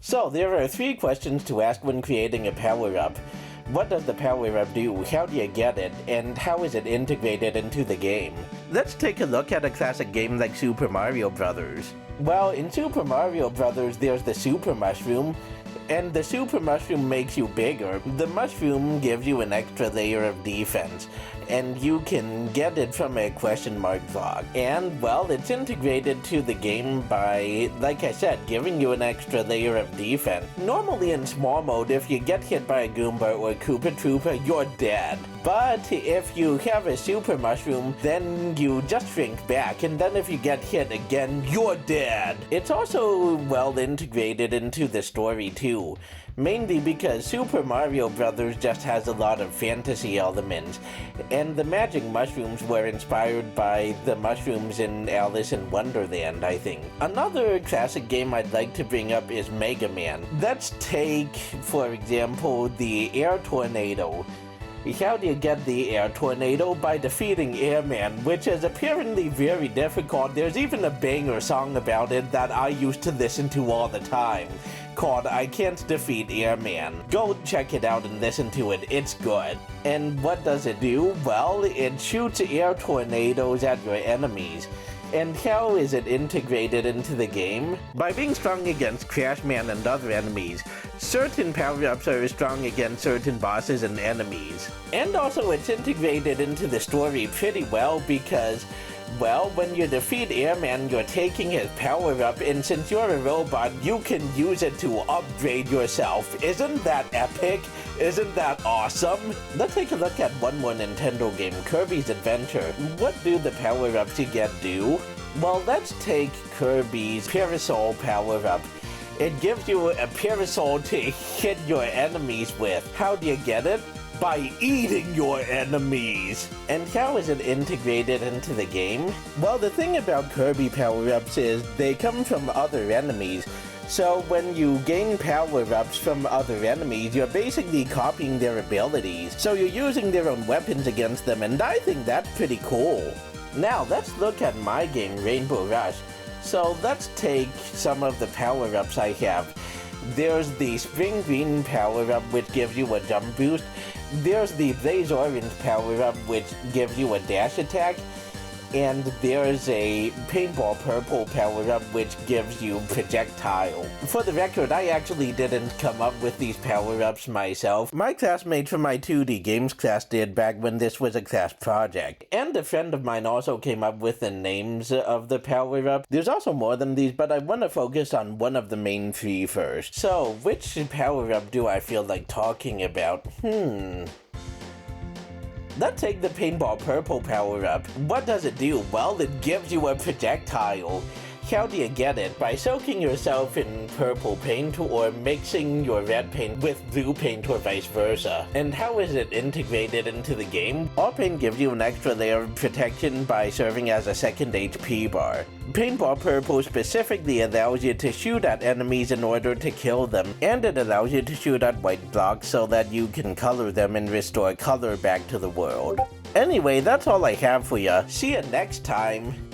So, there are 3 questions to ask when creating a power-up. What does the power-up do, how do you get it, and how is it integrated into the game? Let's take a look at a classic game like Super Mario Bros. Well, in Super Mario Bros. There's the Super Mushroom, and the Super Mushroom makes you bigger. The mushroom gives you an extra layer of defense, and you can get it from a question mark block. And, well, it's integrated to the game by, like I said, giving you an extra layer of defense. Normally in small mode, if you get hit by a Goomba or Koopa Troopa, you're dead. But if you have a Super Mushroom, then you just shrink back, and then if you get hit again, you're dead. It's also well integrated into the story too, mainly because Super Mario Bros. Just has a lot of fantasy elements, and the magic mushrooms were inspired by the mushrooms in Alice in Wonderland, I think. Another classic game I'd like to bring up is Mega Man. Let's take, for example, the Air Tornado. How do you get the Air Tornado? By defeating Airman, which is apparently very difficult. There's even a banger song about it that I used to listen to all the time, called I Can't Defeat Airman. Go check it out and listen to it, it's good. And what does it do? Well, it shoots air tornadoes at your enemies. And how is it integrated into the game? By being strong against Crash Man and other enemies. Certain power-ups are strong against certain bosses and enemies. And also it's integrated into the story pretty well because, well, when you defeat Airman, you're taking his power-up, and since you're a robot, you can use it to upgrade yourself. Isn't that epic? Isn't that awesome? Let's take a look at one more Nintendo game, Kirby's Adventure. What do the power-ups you get do? Well, let's take Kirby's Parasol power-up. It gives you a parasol to hit your enemies with. How do you get it? By eating your enemies. And how is it integrated into the game? Well, the thing about Kirby power-ups is they come from other enemies. So when you gain power-ups from other enemies, you're basically copying their abilities. So you're using their own weapons against them, and I think that's pretty cool. Now, let's look at my game, Rainbow Rush. So let's take some of the power-ups I have. There's the Spring Green power-up, which gives you a jump boost. There's the Blaze Orange power-up, which gives you a dash attack. And there's a Paintball Purple power-up, which gives you projectile. For the record, I actually didn't come up with these power-ups myself. My classmate from my 2D games class did back when this was a class project. And a friend of mine also came up with the names of the power-up. There's also more than these, but I want to focus on one of the main 3 first. So, which power-up do I feel like talking about? Let's take the Paintball Purple power-up. What does it do? Well, it gives you a projectile. How do you get it? By soaking yourself in purple paint or mixing your red paint with blue paint or vice versa. And how is it integrated into the game? All paint gives you an extra layer of protection by serving as a second HP bar. Paintball Purple specifically allows you to shoot at enemies in order to kill them, and it allows you to shoot at white blocks so that you can color them and restore color back to the world. Anyway, that's all I have for ya. See ya next time!